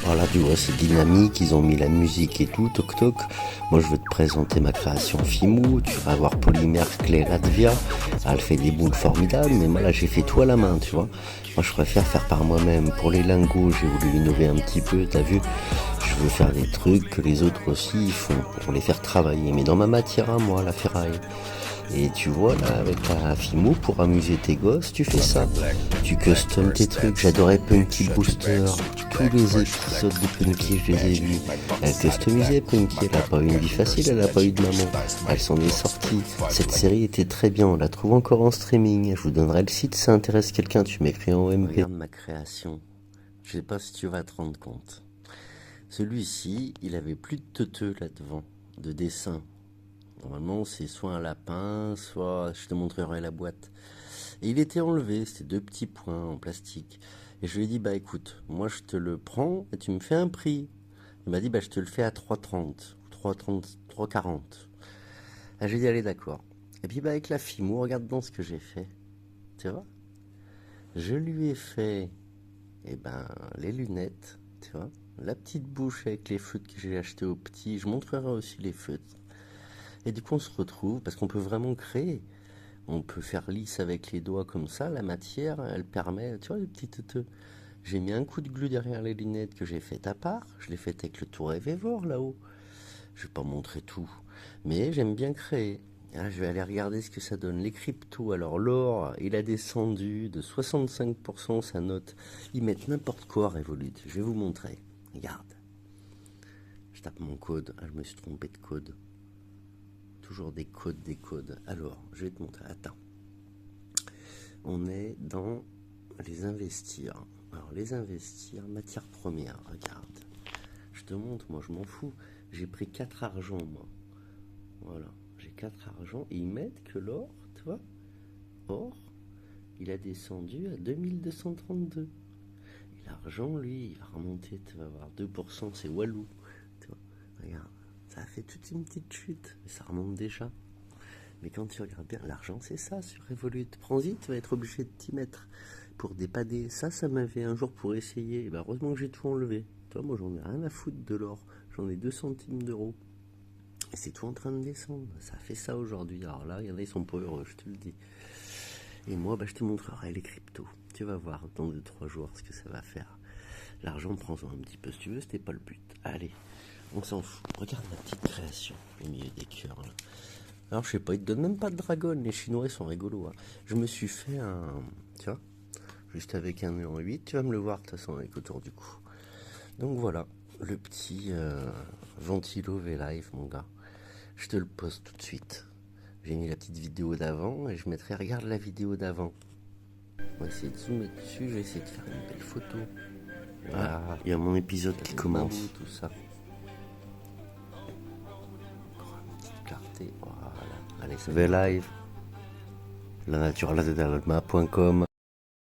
Voilà, tu vois, c'est dynamique, ils ont mis la musique et tout, toc toc. Moi, je veux te présenter ma création Fimou. Tu vas voir Polymère Claire Advia. Elle fait des boules formidables, mais moi, là, j'ai fait tout à la main, tu vois. Moi, je préfère faire par moi-même. Pour les lingots, j'ai voulu innover un petit peu, t'as vu. Je veux faire des trucs que les autres aussi font pour les faire travailler. Mais dans ma matière à moi, la ferraille. Et tu vois, là, avec la Fimo, pour amuser tes gosses, tu fais ça. Tu custom tes trucs. J'adorais Punky Booster. Tous les épisodes de Punky, je les ai vus. Elle customisait Punky. Elle a pas eu une vie facile, elle a pas eu de maman. Elle s'en est sortie. Cette série était très bien. On la trouve encore en streaming. Je vous donnerai le site si ça intéresse quelqu'un. Tu m'écris en MP. Regarde ma création. Je sais pas si tu vas te rendre compte. Celui-ci, il avait plus de teuteux là devant, de dessin. Normalement, c'est soit un lapin, soit je te montrerai la boîte. Et il était enlevé, c'était 2 petits points en plastique. Et je lui ai dit, bah écoute, moi je te le prends et tu me fais un prix. Il m'a dit, bah je te le fais à 3,30, 3,30, 3,40. Ah, j'ai dit, allez, d'accord. Et puis, bah avec la Fimo, regarde donc ce que j'ai fait. Tu vois? Je lui ai fait, eh ben, les lunettes, tu vois? La petite bouche avec les feutres que j'ai acheté au petit. Je montrerai aussi les feutres. Et du coup, on se retrouve parce qu'on peut vraiment créer. On peut faire lisse avec les doigts comme ça. La matière, elle permet, tu vois, les petites teuteux. J'ai mis un coup de glu derrière les lunettes que j'ai fait à part. Je l'ai fait avec le tour Evevor là-haut. Je vais pas montrer tout, mais j'aime bien créer. Ah, je vais aller regarder ce que ça donne. Les cryptos, alors l'or, il a descendu de 65% sa note. Ils mettent n'importe quoi Revolut. Je vais vous montrer. Regarde. Je tape mon code. Ah, je me suis trompé de code. Toujours des codes, des codes. Alors, je vais te montrer. Attends. On est dans les investir. Alors, les investir, matière première. Regarde. Je te montre, moi, je m'en fous. J'ai pris 4 argents, moi. Voilà. J'ai 4 argents. Et ils mettent que l'or, tu vois, or, il a descendu à 2232. Et l'argent, lui, il va remonter, tu vas voir, 2%, c'est Walou. Tu vois, regarde. Ça a fait toute une petite chute. Mais ça remonte déjà. Mais quand tu regardes bien, l'argent, c'est ça sur Revolut. Prends-y, tu vas être obligé de t'y mettre pour dépanner. Ça m'avait un jour pour essayer. Et ben heureusement que j'ai tout enlevé. Toi, moi, j'en ai rien à foutre de l'or. J'en ai 2 centimes d'euros. Et c'est tout en train de descendre. Ça fait ça aujourd'hui. Alors là, il y en a, ils sont pas heureux, je te le dis. Et moi, je te montrerai les cryptos. Tu vas voir dans 2-3 jours ce que ça va faire. L'argent, prends-en un petit peu si tu veux, c'était pas le but. Allez, on s'en fout. Regarde ma petite création au milieu des cœurs là. Alors, je sais pas, ils te donnent même pas de dragon. Les Chinois, ils sont rigolos. Hein. Je me suis fait un. Tu vois, juste avec un nœud en 8. Tu vas me le voir, de toute façon, avec autour du cou. Donc voilà, le petit Ventilo V-Live, mon gars. Je te le poste tout de suite. J'ai mis la petite vidéo d'avant et je mettrai, regarde la vidéo d'avant. On va essayer de zoomer dessus, je vais essayer de faire une belle photo. Voilà, il y a mon épisode qui commence. Tout ça. Clarté, voilà. Allez, c'est V-Live. La nature, la